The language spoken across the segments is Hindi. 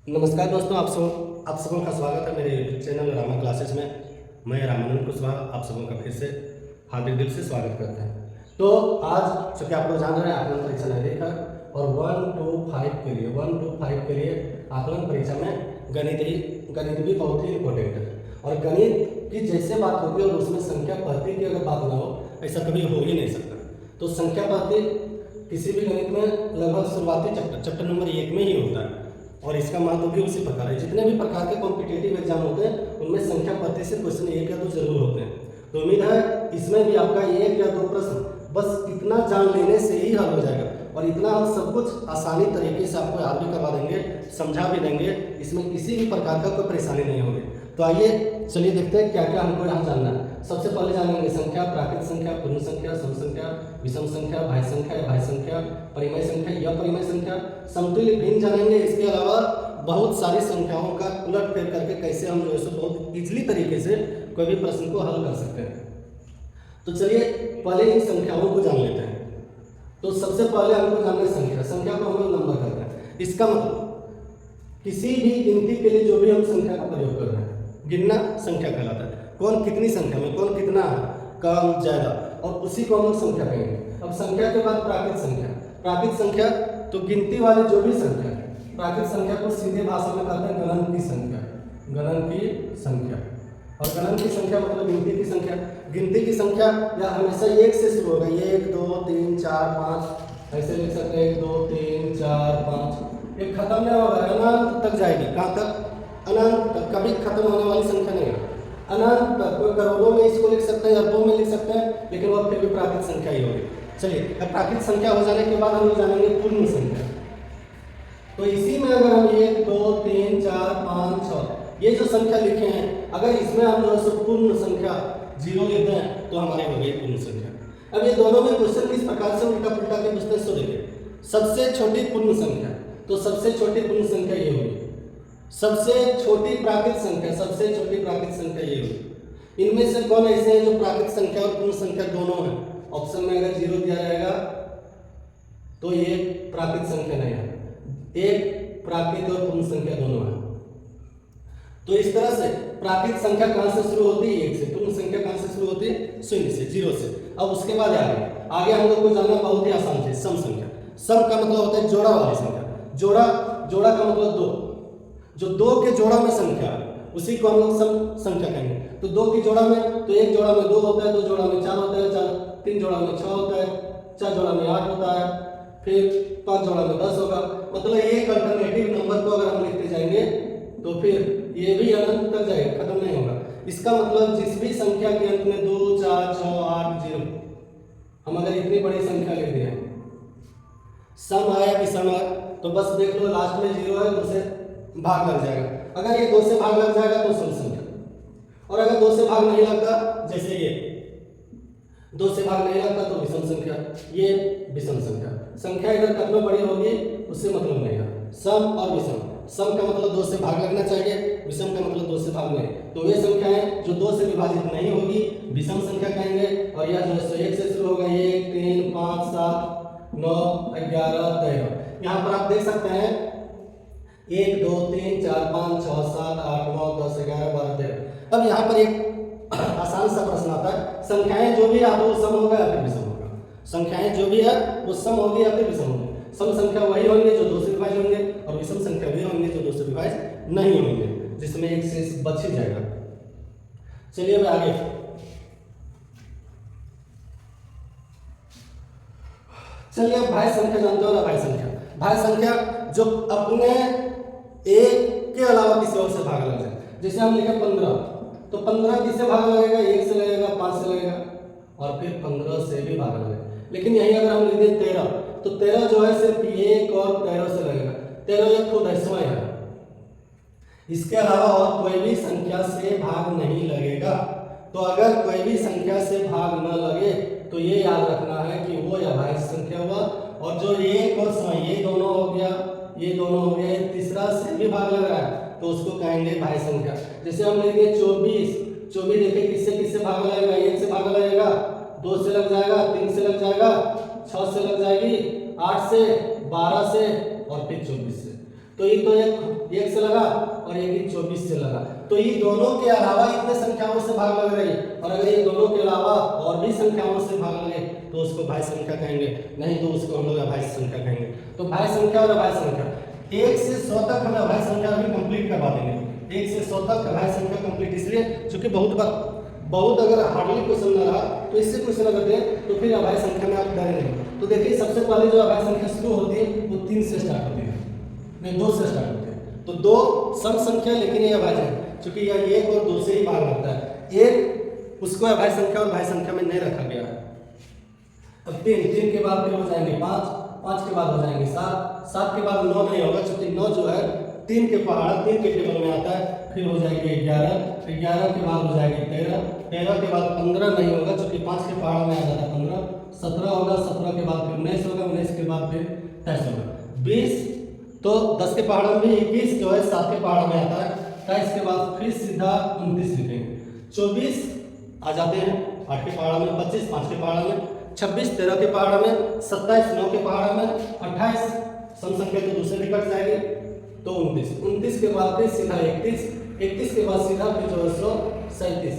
नमस्कार दोस्तों, आप सबों का स्वागत है मेरे यूट्यूब चैनल रामा क्लासेस में। मैं रामानंद कुशवाहा आप सबों का फिर से हार्दिक दिल से स्वागत करते हैं। तो आज चूँकि आप लोग जान रहे हैं आकलन परीक्षा नज़दीक है और 1 to 5 के लिए आकलन परीक्षा में गणित भी बहुत ही इम्पोर्टेंट है। और गणित की जैसे बात होगी और उसमें संख्या पद्धति की अगर बात ना हो, ऐसा कभी हो ही नहीं सकता। तो संख्या पद्धति किसी भी गणित में लगभग शुरुआती चैप्टर नंबर 1 में ही होता है और इसका महत्व भी उसी प्रकार है। जितने भी प्रकार के कॉम्पिटिटिव एग्जाम होते हैं उनमें संख्या पद्धति से क्वेश्चन 1 या 2 जरूर होते हैं। तो उम्मीद है इसमें भी आपका 1 या 2 प्रश्न बस इतना जान लेने से ही हल हो जाएगा और इतना हम सब कुछ आसानी तरीके से आपको याद भी करवा देंगे, समझा भी देंगे। इसमें किसी भी प्रकार का कोई परेशानी नहीं होगी। तो आइए चलिए देखते हैं क्या क्या हमको यहाँ जानना है। सबसे पहले जानेंगे संख्या, प्राकृत संख्या, पूर्ण संख्या, सम संख्या, विषम संख्या, भाज्य संख्या, अभाज्य संख्या, परिमेय संख्या या परिमेय संख्या, समतुल्य भिन्न जानेंगे। इसके अलावा बहुत सारी संख्याओं का उलट फेर करके कैसे हम जो है सो बहुत इजीली तरीके से कोई भी प्रश्न को हल कर सकते हैं। तो चलिए पहले इन संख्याओं को जान लेते हैं। तो सबसे पहले हमको जानना है संख्या को हम लोग नंबर करते हैं। इसका मतलब किसी भी गिनती के लिए जो भी हम संख्या का प्रयोग कर रहे हैं, गिनना संख्या कहलाता है। कौन कितनी संख्या में, कौन कितना है, कम ज्यादा, और उसी को हम लोग संख्या कहेंगे। अब संख्या के बाद प्राकृत संख्या तो गिनती वाली जो भी संख्या है, प्राकृत संख्या को सीधे भाषा में कहते हैं गणन की संख्या। और गणन की संख्या मतलब गिनती की संख्या। गिनती की संख्या या हमेशा 1 से शुरू होगा। 1 2 3 4 5 ऐसे लिख सकते हैं। 1 2 3 4 5 ये खत्म नहीं होगा, अनंत तक जाएगी। कहाँ तक? अनंत तक। कभी खत्म होने वाली संख्या नहीं है, अनंत तक। कोई करोड़ों में इसको लिख सकते हैं, अरबों में लिख सकते हैं, लेकिन वह फिर भी प्राकृत संख्या ही होगी। चलिए अब प्राकृत संख्या हो जाने के बाद हम लोग जानेंगे पूर्ण संख्या। तो इसी में अगर हम 1 2 3 4 5 6 ये जो संख्या लिखे हैं, अगर इसमें हम जो है पूर्ण संख्या 0 लिखते हैं तो हमारे हो गई पूर्ण संख्या। अब ये दोनों में क्वेश्चन किस प्रकार से उल्टा पुल्टा के पूछते हैं सो देखिए। सबसे छोटी पूर्ण संख्या, तो सबसे छोटी पूर्ण संख्या ये होगी। सबसे छोटी प्राकृत संख्या ये होगी। इनमें से कौन ऐसे हैं जो प्राकृत संख्या और पूर्ण संख्या दोनों हैं? ऑप्शन में अगर 0 दिया जाएगा तो ये प्राकृत संख्या नहीं है। एक प्राकृत और पूर्ण संख्या दोनों है। तो इस तरह से प्राकृत संख्या कहां से शुरू होती है? 1 से। पूर्ण संख्या कहां से शुरू होती है? 0 से, 0 से। अब उसके बाद आगे हम लोग को जानना बहुत ही आसान है, सम संख्या। सम का मतलब होता है जोड़ा वाली संख्या। जोड़ा का मतलब 2। जो 2 के जोड़ा में संख्या उसी को हम लोग सम संख्या कहेंगे। तो 2 की जोड़ा में, तो एक जोड़ा में 2 होता है, 2 जोड़ा में 4 होता है, 3 जोड़ा में 6 होता है, 4 जोड़ा में 8 होता है, फिर 5 जोड़ा में 10 होगा। मतलब एक अल्टरनेटिव नंबर को अगर हम लिखते जाएंगे तो फिर ये भी अनंत तक जाएगा, खत्म नहीं होगा। इसका मतलब जिस भी संख्या के अंत में 2 4 6 8 0, हम अगर इतनी बड़ी संख्या लिख दें, सम आया कि सम आया, तो बस देख लो लास्ट में 0 है, 2 से भाग लग जाएगा। अगर ये 2 से भाग लग जाएगा तो सम संख्या, और अगर 2 से भाग नहीं लगता, जैसे ये 2 से भाग नहीं लगता तो विषम संख्या, ये विषम संख्या। संख्या इधर कितना बड़ी होगी उससे मतलब नहीं है। सम और विषम, सम का मतलब 2 से भाग लगना चाहिए, विषम का मतलब 2 से भाग नहीं। तो वे संख्याएं जो 2 से विभाजित नहीं होगी विषम संख्या कहेंगे। और यह जो है 1 से शुरू होगा, 1 3 5 7 9 11 13। यहाँ पर आप देख सकते हैं 1 2 3 4 5 6 7 8 9 10 11 12 13। अब यहाँ पर एक आसान सा प्रश्न आता है, संख्याएं जो भी है वो सम होगा या फिर विषम होगा? संख्याएं जो भी है वो सम होगी या फिर विषम होगी? सम संख्या वही होंगे जो 2 से विभाज्य होंगे, और विषम संख्या वही होंगे जो 2 से विभाज्य नहीं होंगे, जिसमें एक शेष बच ही जाएगा। चलिए अब आगे। चलिए अब भाज्य संख्या जानते हो ना? भाज्य संख्या जो अपने एक के अलावा किसी और से भाग लग जाए। जैसे हम लिखे 15, तो 15 किससे भाग लगेगा? 1 से लगेगा, 5 से लगेगा, और फिर 15 से भी भाग लगेगा। लेकिन यही अगर हम लिख दें 13, तो 13 जो है सिर्फ 1 और 13 से लगेगा। 13 एक खुद है, स्वयं है, इसके अलावा और कोई भी संख्या से भाग नहीं लगेगा। तो अगर कोई भी संख्या से भाग न लगे तो ये याद रखना है कि वो अभाज्य संख्या हुआ। और जो 1 और स्वयं ये दोनों हो गया, तीसरा से भी भाग लग रहा है तो उसको कहेंगे भाज्य संख्या। जैसे हम लेंगे 24 देखिए किससे भाग लगेगा? 1 से भाग लगेगा, 2 से लग जाएगा, 3 से लग जाएगा, 6 से लग जाएगी, 8 से, 12 से और फिर 24 से। तो ये तो एक से लगा और एक ही 24 से लगा। तो ये दोनों के अलावा इतने संख्याओं से भाग लग रही है, और अगर ये दोनों के अलावा और भी संख्याओं से भाग लगे तो उसको भाज्य संख्या कहेंगे, नहीं तो उसको हम लोग अभाज्य संख्या कहेंगे। तो भाज्य संख्या और अभाज्य संख्या 1 से 100 तक हम अभाज्य संख्या भी कंप्लीट करवा देंगे। 1 से 100 तक अभाज्य संख्या कंप्लीट, इसलिए क्योंकि बहुत अगर हार्डली क्वेश्चन ना रहा तो इससे क्वेश्चन अगर दें तो फिर अभाज्य संख्या में आप डरेंगे। तो देखिए सबसे पहले जो अभाज्य संख्या शुरू होती है वो 3 से स्टार्ट होती है, नहीं 2 से स्टार्ट होती है। तो 2 सम संख्या, लेकिन ये अभाज्य है क्योंकि यह 1 और 2 से ही भाग लगता है। 1 उसको अभाज्य संख्या और भाज्य संख्या में नहीं रखा गया है। अब 3 के बाद फिर हो जाएंगे 5 के बाद हो जाएंगे 7 के बाद 9 नहीं होगा क्योंकि 9 जो है 3 के पहाड़ 3 के टेबल में आता है। फिर हो जाएंगे 11 के बाद हो जाएंगे 13 के बाद 15 नहीं होगा क्योंकि 5 के पहाड़ में आ जाता है 15, 17 होगा, 17 के बाद फिर 19 होगा, 19 के बाद फिर 23 होगा, 20, तो 10 के पहाड़ में भी 21 जो है 7 के पहाड़ में आता है, 23 के बाद फिर सीधा 29 लिखेंगे, 24 आ जाते हैं 8 के पहाड़ में, 25 5 के पहाड़ में, 26 13 के पहाड़ में, 27 9 के पहाड़ में, 28 सम संख्या तो दूसरे भी कट जाएंगे तो 29 के बाद फिर सीधा 31 के बाद सीधा फिर जो है 37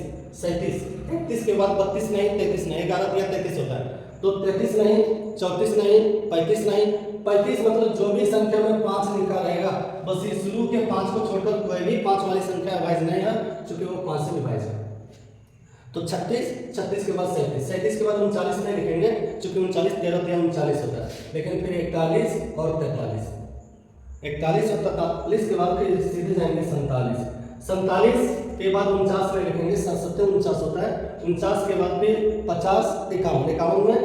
31 के बाद 32 नहीं 33 नहीं, 11 दिया 33 होता है, तो 33 नहीं 34 नहीं 35 नहीं, 35 मतलब जो भी संख्या में 5 लिखा रहेगा बस ये शुरू के 5 को छोड़कर कोई भी 5 वाली संख्या अभाज्य नहीं है क्योंकि वो 5 से विभाज्य है। तो 36 के बाद 37 के बाद 39 नहीं लिखेंगे क्योंकि 39 13 दिया 39 होता है, लेकिन फिर 41 और 43 41 और 43 के बाद फिर सीधे जाएंगे 47 के बाद 49 में लिखेंगे, 49 होता है, 49 के बाद फिर 50 51 में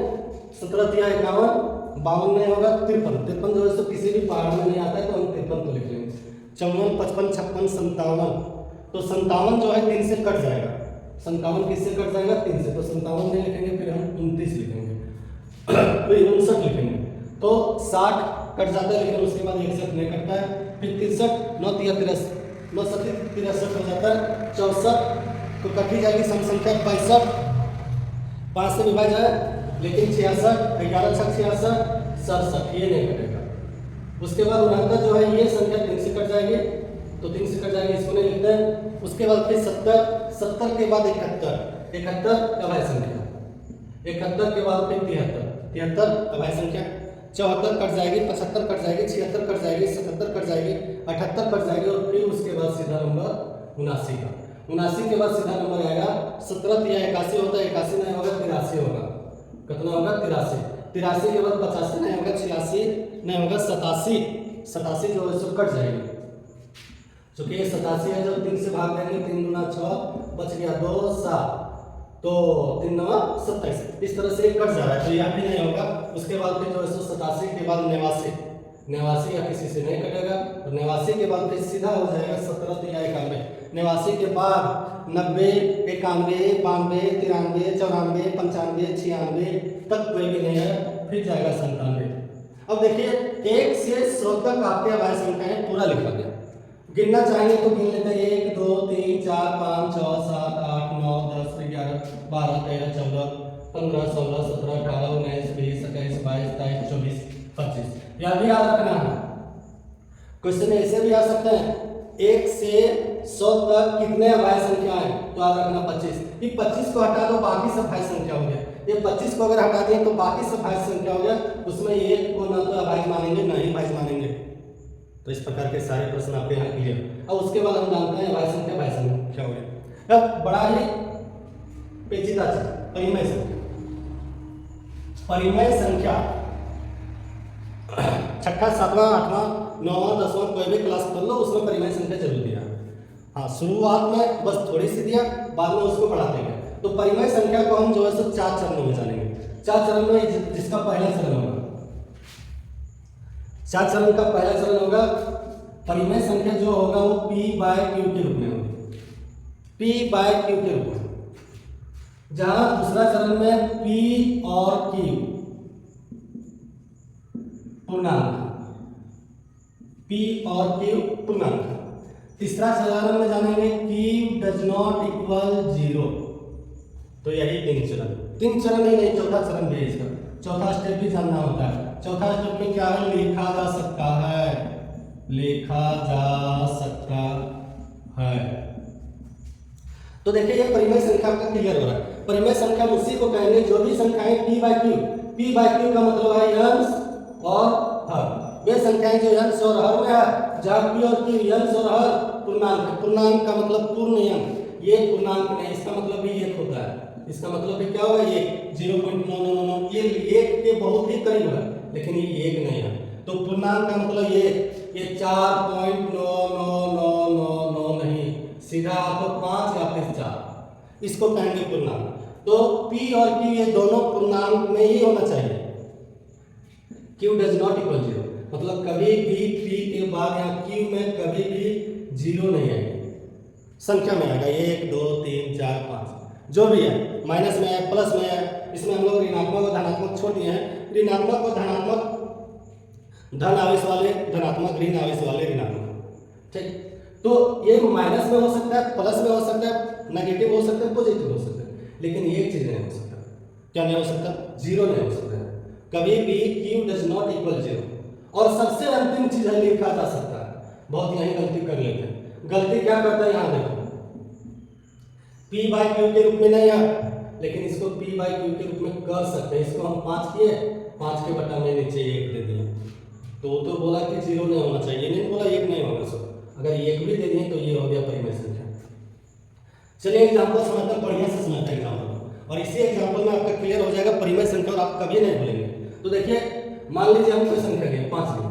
17 दिया 51 52 नहीं होगा, 53 जो है तो किसी भी पहाड़ में नहीं आता है तो हम 53 को लिख लेंगे, 54 55 56 57, तो 57 जो है 3 से कट जाएगा, 57 किससे कट जाएगा 3 से, तो 57 नहीं लिखेंगे, फिर हम 29 लिखेंगे फिर 59 लिखेंगे, तो 60 कट जाता है लेकिन उसके बाद 61 नहीं कटता है, फिर 63 9 63 हो जाता है, 64 तो कटी जाएगी सम संख्या 65 5 से विभाज्य है, लेकिन 66 11 6 66 67 ये नहीं कटेगा। उसके बाद 69 जो है ये संख्या 3 से कट जाएगी, तो 3 से कट जाएगी इसको नहीं लिखते हैं। उसके बाद फिर 70 के बाद 71 अभाज्य संख्या, 71 के बाद फिर 73 अभाज्य संख्या, 74 कट जाएगी, 75 कट जाएगी, 76 कट जाएगी, 77 कट जाएगी, 78 कट जाएगी, और फिर उसके बाद सीधा नंबर 79 का, 79 के बाद सीधा नंबर आएगा 17 या 81 होता है, 81 नहीं होगा 83 होगा, कितना होगा 83 के बाद 85 नहीं होगा, 86 नहीं होगा, 87 जो है सो कट जाएगी क्योंकि ये 87 है, जब 3 से भाग देंगे 3 गुना 6 बच गया 2 7, तो 3 9 27, इस तरह से कट जा रहा है तो यह भी नहीं होगा। उसके बाद फिर जो है 87 के बाद 89 या किसी से नहीं कटेगा, और 89 के बाद फिर सीधा हो जाएगा 17 या 91, 89 के बाद 90 91 92 93 94 95 96 तक कोई भी नहीं है, फिर जाएगा 97। अब देखिए 1 से 100 तक आपके अभाज्य संख्याएं पूरा लिखा गया, गिनना चाहेंगे तो गिन लेते हैं 1 2 3 4 5 6 7 8 9 10 11 12 13 14 15 16 17 18 19 20 21 22 23 24 25, यह भी याद रखना है। क्वेश्चन ऐसे भी आ सकते हैं 1 से 100 तक कितने अभाज्य संख्या है, तो याद रखना 25, ये 25 को हटा दो बाकी सब भाज्य संख्या हो गया, ये 25 को अगर हटा दिए तो बाकी सब भाज्य संख्या हो गया, उसमें एक को ना तो अभाज्य मानेंगे ना ही भाज्य मानेंगे। तो इस प्रकार के सारे प्रश्न आपके यहाँ क्लियर। अब उसके बाद हम जानते हैं अभाज्य संख्या भाज्य संख्या हो गया। अब बड़ा ही पेचीदा चीज परिमेय संख्या, परिमेय संख्या 6ठा 7वां 8वां 9वां 10वां कोई भी क्लास कर लो उसमें परिमेय संख्या जरूर दिया। हाँ शुरुआत में बस थोड़ी सी दिया, बाद में उसको बढ़ाते गए। तो परिमेय संख्या को हम जो है 4 चरणों में जानेंगे। 4 चरण में जिसका पहला चरण होगा, 4 चरण का पहला चरण होगा परिमेय संख्या जो होगा वो p/q के रूप में होगी, p/q के रूप में, जहां दूसरा चरण में p और q पूर्णांक, p और q पूर्णांक। तीसरा चरण में जानेंगे q डज नॉट इक्वल 0, तो यही 3 चरण ही नहीं, चौथा चरण भी इसका, चौथा स्टेप भी जानना होता है। चौथा स्टेप में क्या है, लिखा जा सकता है, लिखा जा सकता है। तो देखिए ये परिमेय संख्या आपका क्लियर हो रहा है। परिमेय संख्या उसी को कहेंगे जो भी संख्याएं p बाय क्यू का मतलब है अंश और हर। वे संख्याएं जो अंश और हर में है, जहाँ p और q अंश और हर पूर्णांक, पूर्णांक का मतलब पूर्ण अंक, ये पूर्णांक नहीं, इसका मतलब भी एक होता है। इसका मतलब भी क्या होगा, ये 0.999, ये एक के बहुत ही करीब है, लेकिन ये एक नहीं है। तो पूर्णांक का मतलब ये 4.99999 नहीं, सीधा आपको 5 या फिर 4, इसको कहेंगे पूर्णांक। तो p और q ये दोनों पूर्णांक में ही होना चाहिए। q डज नॉट इक्वल 0, मतलब कभी भी p के बाद यहाँ q में कभी भी 0 नहीं आएगी, संख्या में आएगा 1 2 3 4 5 जो भी है, माइनस में है प्लस में है। इसमें हम लोग ऋणात्मक और धनात्मक छोड़ दिए हैं। ऋणात्मक और धनात्मक, धन आवेश वाले धनात्मक, ऋण आवेश वाले ऋणात्मक, ठीक। तो ये माइनस में हो सकता है, प्लस में हो सकता है, नेगेटिव हो सकता है, पॉजिटिव हो सकता है, लेकिन एक चीज नहीं हो सकता। क्या नहीं हो सकता? 0 नहीं हो सकता कभी भी। q does not equal 0। और सबसे अंतिम चीज है लिखा जा सकता है। बहुत यही गलती कर लेते हैं। गलती क्या करता है, यहाँ देखो, p बाय q के रूप में नहीं है, लेकिन इसको p बाय q के रूप में कर सकते हैं। इसको हम 5 किए, 5 के बटा में नीचे 1 दे दिए, तो बोला कि 0 नहीं होना चाहिए, नहीं बोला 1 नहीं होगा। सो अगर 1 भी दे दिए तो ये हो गया परिमेय संख्या। चलिए एग्जाम्पल समझते हैं, बढ़िया से समझते हैं एग्जाम्पल, और इसी एग्जाम्पल में आपका क्लियर हो जाएगा परिमेय संख्या, और आप कभी नहीं भूलेंगे। तो देखिए, मान लीजिए हम कोई संख्या लें 5 लें,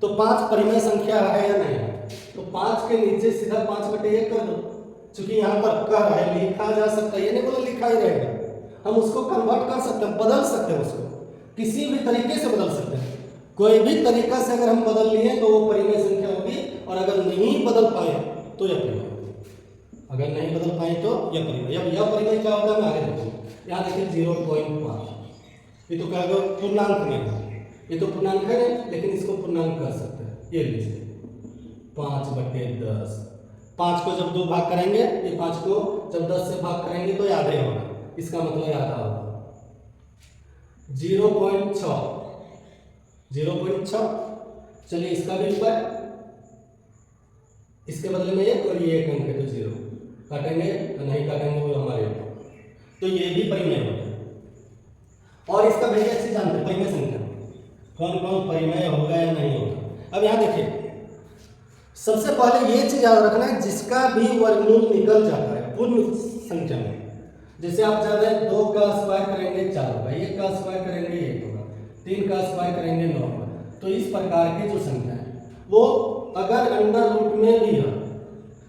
तो 5 परिमेय संख्या है या नहीं? तो 5 के नीचे सीधा 5/1 कर दो, क्योंकि यहाँ पर कह रहा है लिखा जा सकता है, ये नहीं बोला लिखा ही रहेगा, हम उसको कन्वर्ट कर सकते हैं, बदल सकते हैं, उसको किसी भी तरीके से बदल सकते हैं। कोई भी तरीका से अगर हम बदल लिए तो वो परिमेय संख्या होगी, और अगर नहीं बदल पाए तो यह परिमेय, अगर नहीं बदल पाए तो यह परिमेय। अब यह परिमेय क्या होता है मैं आगे देखूँ। यहाँ देखिए 0.5, ये तो क्या पूर्णांक नहीं, ये तो पूर्णांक है नहीं, लेकिन इसको पूर्णांक कर सकते हैं। ये लीजिए 5/10, 5 को जब 2 भाग करेंगे, ये 5 को जब 10 से भाग करेंगे तो याद ही होगा, इसका मतलब याद होगा 0.6, 0.6। चलिए इसका भी ऊपर, इसके बदले में 1 और ये 1 अंक है तो 0 काटेंगे, नहीं काटेंगे वो हमारे ऊपर। तो ये भी परिमेय होगा। और इसका भैया अच्छे जानते हैं परिमेय संख्या कौन कौन परिमेय होगा या नहीं होगा। अब यहाँ देखिए, सबसे पहले ये चीज याद रखना है, जिसका भी वर्गमूल निकल जाता है पूर्ण संख्या में, जैसे आप चाहते हैं 2 का स्क्वायर करेंगे 4 होगा, 1 का स्क्वायर करेंगे 1 होगा, 3 का स्क्वायर करेंगे 9 होगा। तो इस प्रकार की जो संख्या है वो अगर अंडर रूट में भी है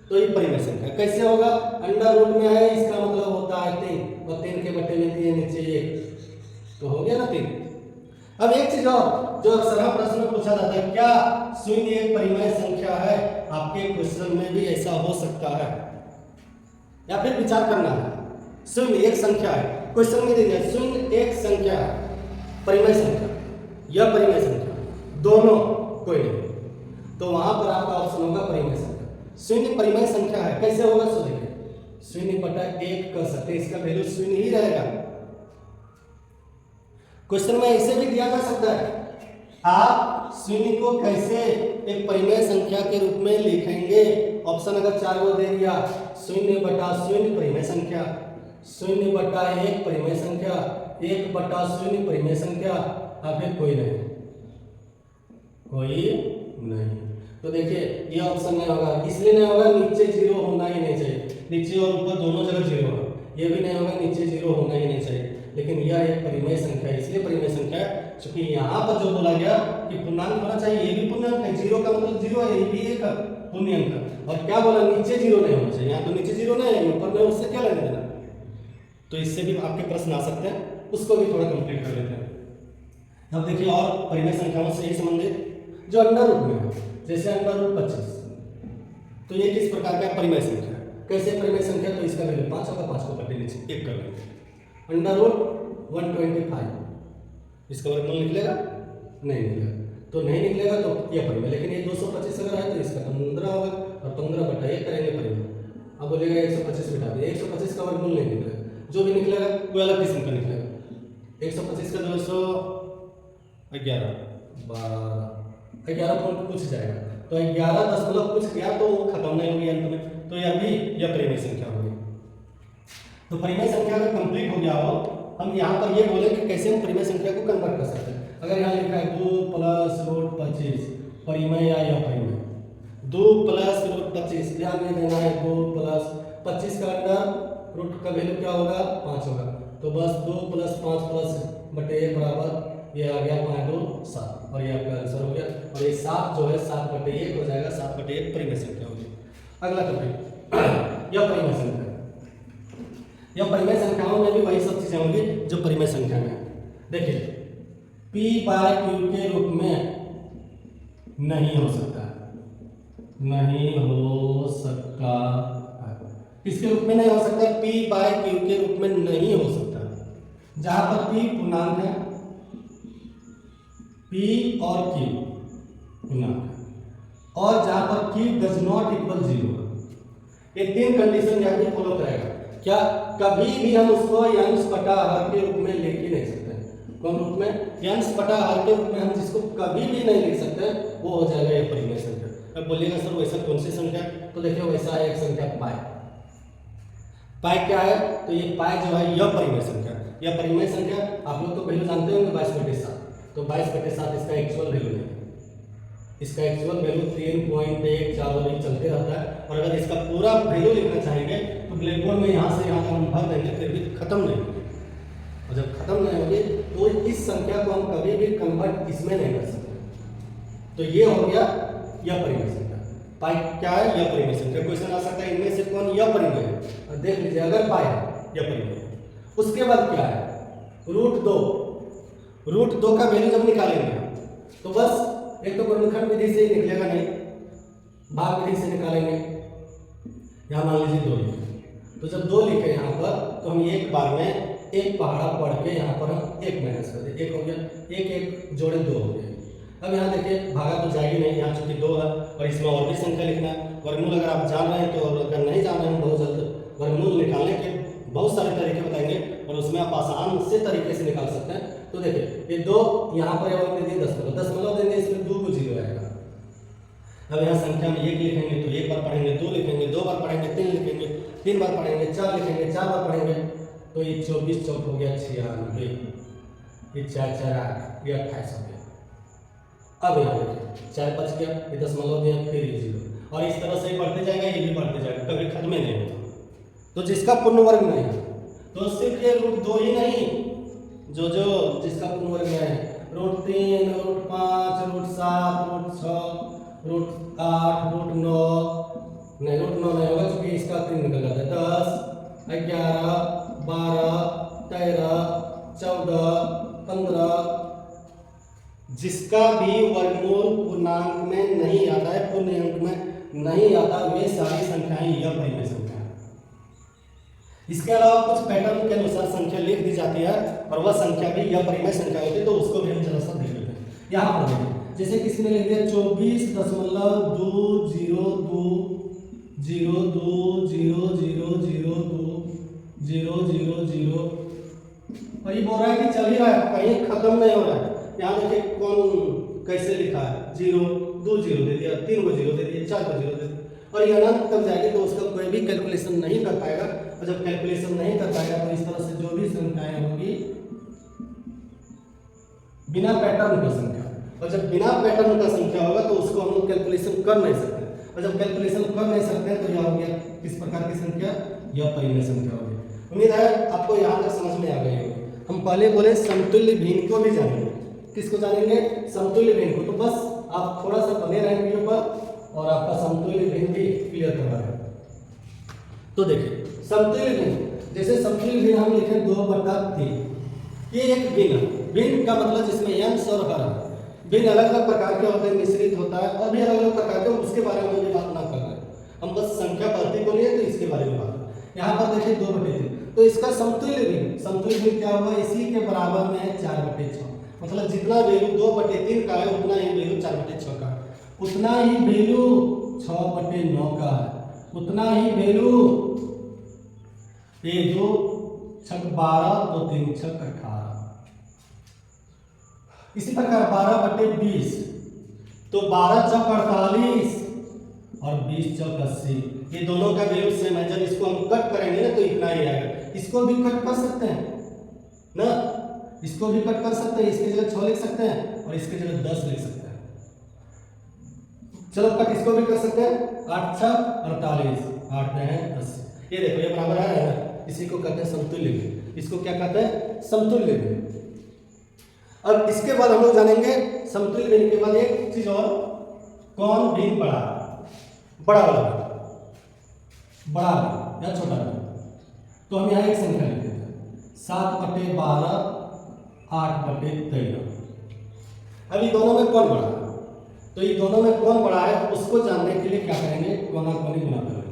तो ये परिमेय संख्या। कैसे होगा? अंडर रूट में है, इसका मतलब होता है 3, और 3 के बटे में दिए नीचे 1, तो हो गया ना 3। अब एक चीज और जो अक्सर प्रश्न में पूछा जाता है, क्या शून्य एक परिमेय संख्या है? आपके क्वेश्चन में भी ऐसा हो सकता है, या फिर विचार करना है। शून्य एक संख्या है, क्वेश्चन में दीजिए शून्य एक संख्या है, परिमेय संख्या, यह परिमेय संख्या, दोनों कोई नहीं, तो वहां पर आपका ऑप्शन होगा परिमेय संख्या। शून्य परिमेय संख्या है, कैसे होगा? सो देखिए 0/1 कर सकते हैं, इसका वैल्यू 0 ही रहेगा। क्वेश्चन में ऐसे भी दिया जा सकता है, आप 0 को कैसे एक परिमेय संख्या के रूप में लिखेंगे? ऑप्शन अगर 4 को दे दिया, 0/0 परिमेय संख्या, 0/1 परिमेय संख्या, 1/0 परिमेय संख्या, या फिर कोई नहीं, कोई नहीं। तो देखिए ये ऑप्शन नहीं होगा, इसलिए नहीं होगा, नीचे 0 होना ही नहीं चाहिए, नीचे और ऊपर दोनों जगह 0 है, ये भी नहीं होगा, नीचे 0 होना ही नहीं चाहिए। लेकिन यह एक परिमेय संख्या है, इसलिए परिमेय संख्या है क्योंकि यहाँ पर जो बोला गया कि पूर्णांक होना चाहिए, ये भी पूर्णांक है, 0 का मतलब 0 है, ये भी एक पूर्णांक है। और क्या बोला? नीचे 0 नहीं होना चाहिए, यहाँ तो नीचे 0 नहीं है, ऊपर में उससे क्या लेना देना। तो इससे भी आपके प्रश्न आ सकते हैं, उसको भी थोड़ा कंप्लीट कर लेते हैं। अब देखिए और परिमेय संख्याओं से ही संबंधित जो अंडर रूट में है, जैसे अंडर रूट 25, तो ये किस प्रकार का परिमेय संख्या है? कैसे परिमेय संख्या? तो इसका वैल्यू 5 होगा, 5 को बटे नीचे 1 कर लेंगे। अंडर रूट 125, इसका वर्गमूल निकलेगा? नहीं निकलेगा, तो नहीं निकलेगा तो यह परिमेय। लेकिन ये 225 अगर है तो इसका 15 होगा, और 15/1 करेंगे परिमेय। अब बोलेगा 125 बिठा दिए, 125 का वर्गमूल नहीं निकलेगा, जो भी निकलेगा वो अलग किस्म का निकलेगा। 125 का 211 12 11 पॉइंट कुछ जाएगा, तो 11 दशमलव कुछ गया तो वो खत्म नहीं होगी अंत में, तो यह भी यह परिमेय संख्या होगी। तो परिमेय संख्या अगर कंप्लीट हो गया हो, हम यहाँ पर ये बोले कि कैसे हम परिमेय संख्या को कन्वर्ट कर सकते हैं। अगर यहाँ लिखा है 2 + √25 परिमेय या अपरिमेय, 2 + √25 ध्यान में देना है, 2 + 25 का अंडर रूट का वैल्यू क्या होगा 5 होगा, तो बस 2 + 5 + बटे 1 बराबर ये आ गया 5 2 7 और ये आपका आंसर हो गया। और ये 7 जो है 7 बटे 1 हो जाएगा, 7 बटे 1 परिमेय संख्या होगी। अगला टॉपिक यह परिमेय संख्या, यह परिमेय संख्याओं में भी वही सब चीजें होंगी जो परिमेय संख्या में। देखिए p/q के रूप में नहीं हो सकता, नहीं हो सकता, किसके रूप में नहीं हो सकता, p/q के रूप में नहीं हो सकता, जहां पर p पूर्णांक है, p और q पूर्णांक है, और जहां पर q डज नॉट इक्वल 0। ये तीन कंडीशन यहाँ पे फॉलो करेगा। क्या कभी भी हम उसको अंश बटा हर के रूप में लिख ही नहीं सकते, कौन रूप में, अंश बटा हर के रूप में हम जिसको कभी भी नहीं लिख सकते वो हो जाएगा ये परिमेय संख्या। अब बोलिएगा सर वैसा कौन सी संख्या, तो देखिए वैसा है एक संख्या पाई। पाई क्या है, तो ये पाई जो है यह परिमेय संख्या, यह परिमेय संख्या आप लोग तो वैल्यू जानते होंगे 22/7, तो 22/7 इसका एक्चुअल वैल्यू नहीं, इसका एक्चुअल वैल्यू 3.14 और ये चलते रहता है। और अगर इसका पूरा वैल्यू लिखना चाहेंगे तो ब्लैक बोर्ड में यहाँ से यहाँ तक हम भर देंगे, फिर भी खत्म नहीं होगी, और जब खत्म नहीं होगी तो इस संख्या को हम कभी भी कन्वर्ट इसमें नहीं कर सकते। तो ये हो गया यह परिमेय संख्या। पाई क्या है, यह परिमेय संख्या। क्वेश्चन आ सकता है इनमें से कौन यह परिमेय है, और देख लीजिए अगर पाई है यह परिमेय है। उसके बाद क्या है, √2, √2 का वैल्यू जब निकालेंगे तो बस एक तो गुणनखंड विधि से ही निकलेगा नहीं, भाग विधि से निकालेंगे। यहाँ मान लीजिए 2 लिखे, तो जब 2 लिखे यहाँ पर तो हम एक बार में एक पहाड़ा पढ़ के यहाँ पर हम 1 माइनस कर दें, 1 हो गया, 1 1 जोड़े 2 हो गया। अब यहाँ देखिए भागा तो जाएगी नहीं, यहाँ चूंकि 2 है और इसमें और भी संख्या लिखना है। वर्गमूल अगर आप जान रहे हैं तो, अगर नहीं जान रहे हैं बहुत जल्द वर्गमूल निकालने के बहुत सारे तरीके बताएंगे और उसमें आप आसान से तरीके से निकाल सकते हैं। तो देखिए ये 2 यहाँ पर दशमलव देंगे, इसमें 2 को 0 आएगा। अब यहाँ संख्या में 1 लिखेंगे तो 1 बार पढ़ेंगे, 2 लिखेंगे 2 बार पढ़ेंगे, 3 लिखेंगे 3 बार पढ़ेंगे, 4 लिखेंगे 4 बार पढ़ेंगे, तो ये 24 चौक हो गया 96, ये 4 4 8, ये 28 हो गया। अब यहाँ देखिए 4 बच गया, ये दशमलव दिया, फिर ये 0, और इस तरह से ही बढ़ते जाएगा, ये भी बढ़ते जाएगा, कभी खत्म ही नहीं होता। तो जिसका पूर्ण वर्ग नहीं है तो सिर्फ ये √2 ही नहीं, जो जिसका पूर्ण वर्ग में है, √3, √5, √7, √6, √8, √9 नहीं, √9 नहीं होगा क्योंकि इसका 3 निकल जाता है, 10, 11, 12, 13, 14, 15, जिसका भी वर्गमूल पूर्णांक में नहीं आता है, पूर्ण अंक में नहीं आता, वे सारी संख्याएं यह परिमेय संख्या है। इसके अलावा कुछ पैटर्न के अनुसार संख्या लिख दी जाती है और वह संख्या भी यह परिमेय संख्या होती है, तो उसको भी हम जरा सा देख लेते हैं। यहाँ पर देखिए जैसे किसी ने लिख दिया 24.202002000 और ये बोल रहा है कि चल ही रहा है, कहीं खत्म नहीं हो रहा है। यहाँ देखिए कौन कैसे लिखा है, 0 2 0 दे दिया, 3 को 0 दे दिया, 4 को 0 दे दिया, और ये अनंत तक जाएगी तो उसका कोई भी कैलकुलेशन नहीं कर पाएगा। और जब कैलकुलेशन नहीं कर पाएगा तो इस तरह से जो भी संख्याएं होंगी बिना पैटर्न का संख्या, और जब बिना पैटर्न का संख्या होगा तो उसको हम लोग कैलकुलेशन कर नहीं सकते, और जब कैलकुलेशन कर नहीं सकते तो यह हो गया किस प्रकार की संख्या, यह परिमेय संख्या हो गई। उम्मीद है आपको यहाँ तक समझ में आ गई होगी। हम पहले बोले समतुल्य भिन्न को भी जानेंगे, किसको जानेंगे, समतुल्य भिन्न को। तो बस आप थोड़ा सा बने रहें वीडियो पर और आपका समतुल्य भिन्न भी क्लियर करवा है। तो देखिए समतुल्य भिन्न, जैसे समतुल्य भिन्न हम लिखे 2/3, ये एक भिन्न का मतलब जिसमें अंश और हर भिन्न अलग अलग प्रकार के होते हैं, मिश्रित होता है और भी अलग अलग प्रकार के, उसके बारे में भी बात ना कर रहे हैं हम, बस संख्या पद्धति को लिए तो इसके बारे में बात। यहाँ पर देखिए 2/3, तो इसका समतुल्य भिन्न क्या हुआ, इसी के बराबर में है 4/6, मतलब जितना वैल्यू 2/3 का है उतना ही वैल्यू 4/6 का है, उतना ही वैल्यू 6/9 का है, उतना ही वैल्यू ये 2 6 12 2 3 6 18। इसी प्रकार 12/20, तो 12 चौक 48 और 20 चौक 80, ये दोनों का वैल्यू सेम है। जब इसको हम कट करेंगे ना तो इतना ही आएगा। इसको भी कट कर सकते हैं ना, इसको भी कट कर सकते हैं, इसकी जगह 6 लिख सकते हैं और इसकी जगह 10 लिख सकते हैं। चलो कट इसको भी कर सकते हैं, 8 छक 48, 8 9 10। ये देखो ये बराबर आ रहा है ना, इसी को कहते हैं समतुल्य भिन्न। इसको क्या कहते हैं? समतुल्य भिन्न। अब इसके बाद हम लोग जानेंगे समतुल्य भिन्न के बाद एक चीज और, कौन भिन्न बड़ा, बड़ा वाला बड़ा या छोटा भिन्न। तो हम यहाँ एक संख्या लिख देते हैं 7/12 8/13। अब ये दोनों में कौन बड़ा है? तो ये दोनों में कौन बड़ा है उसको जानने के लिए क्या करेंगे? कोना-कोनी गुणा करेंगे।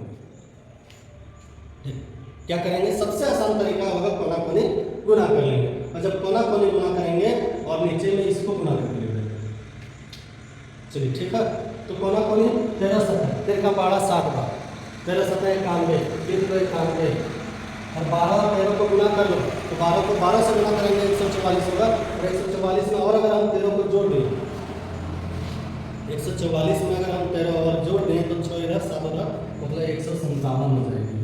क्या करेंगे? सबसे आसान तरीका होगा कोना-कोनी गुणा कर लेंगे। और जब कोना-कोनी गुणा करेंगे और नीचे में इसको गुणा करके लिख देंगे। चलिए ठीक है, तो कोना-कोनी 13 7 13 का 12 7 बार 13 7 91, 3 2 91 और 12 और 13 को गुणा कर लो तो 12 को 12 से गुणा करेंगे 144 होगा। और 144 में और अगर हम 13 को जोड़ दें, 144 में अगर हम 13 और जोड़ दें तो 6 इधर 7 उधर, मतलब 157 हो जाएगी।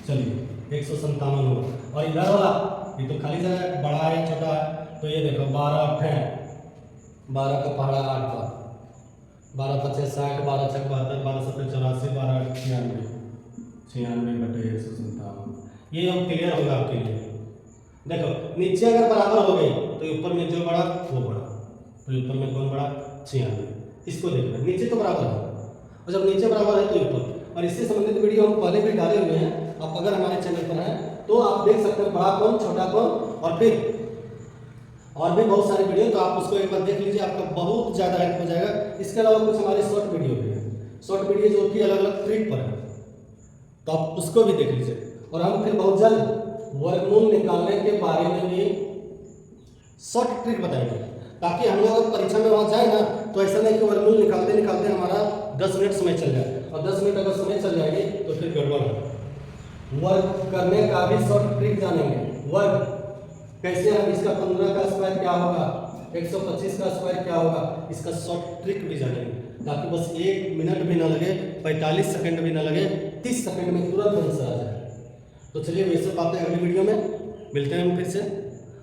चलिए 157 होगा। और इधर वाला ये तो खाली जगह बड़ा है छोटा है, तो ये देखो 12 8 है, 12 का पहाड़ा 8 का 12 25 60, 12 छक 72, 12 7 84, 12 8 96, 96/157। ये अब क्लियर होगा आपके लिए। देखो नीचे अगर बराबर हो गई तो ऊपर में जो बड़ा वो बड़ा, तो ऊपर में कौन बड़ा? 96। इसको देखना, नीचे तो बराबर है और जब नीचे बराबर है तो ऊपर। और इससे संबंधित वीडियो हम पहले भी डाले हुए हैं, आप अगर हमारे चैनल पर हैं तो आप देख सकते हैं, बड़ा कौन छोटा कौन, और फिर और भी बहुत सारे वीडियो, तो आप उसको एक बार देख लीजिए, आपका बहुत ज़्यादा हेल्प हो जाएगा। इसके अलावा कुछ हमारे शॉर्ट वीडियो भी है, शॉर्ट वीडियो जो कि अलग अलग ट्रिक पर है, तो आप उसको भी देख लीजिए। और हम फिर बहुत जल्द वर्गमूल निकालने के बारे में भी शॉर्ट ट्रिक बताएंगे, ताकि हम लोग परीक्षा में वहाँ जाए ना तो ऐसा नहीं कि वर्गमूल निकालते निकालते हमारा 10 मिनट समय चल जाए, और 10 मिनट अगर समय चल जाएगी तो फिर गड़बड़ है। वर्ग करने का भी शॉर्ट ट्रिक जानेंगे। वर्ग कैसे हम, इसका 15 का स्क्वायर क्या होगा, 125 का स्क्वायर क्या होगा, इसका शॉर्ट ट्रिक भी जानेंगे, ताकि बस 1 मिनट भी ना लगे, 45 सेकंड भी ना लगे, 30 सेकंड में तुरंत आंसर आ जाए। तो चलिए वैसे बातें अगली वीडियो में मिलते हैं हम फिर से।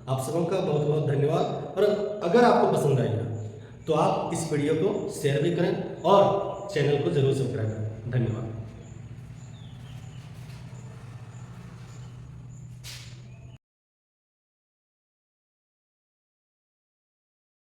आप सबों का बहुत बहुत धन्यवाद। और अगर आपको पसंद आएगा तो आप इस वीडियो को शेयर भी करें और चैनल को जरूर सब्सक्राइब करें। धन्यवाद।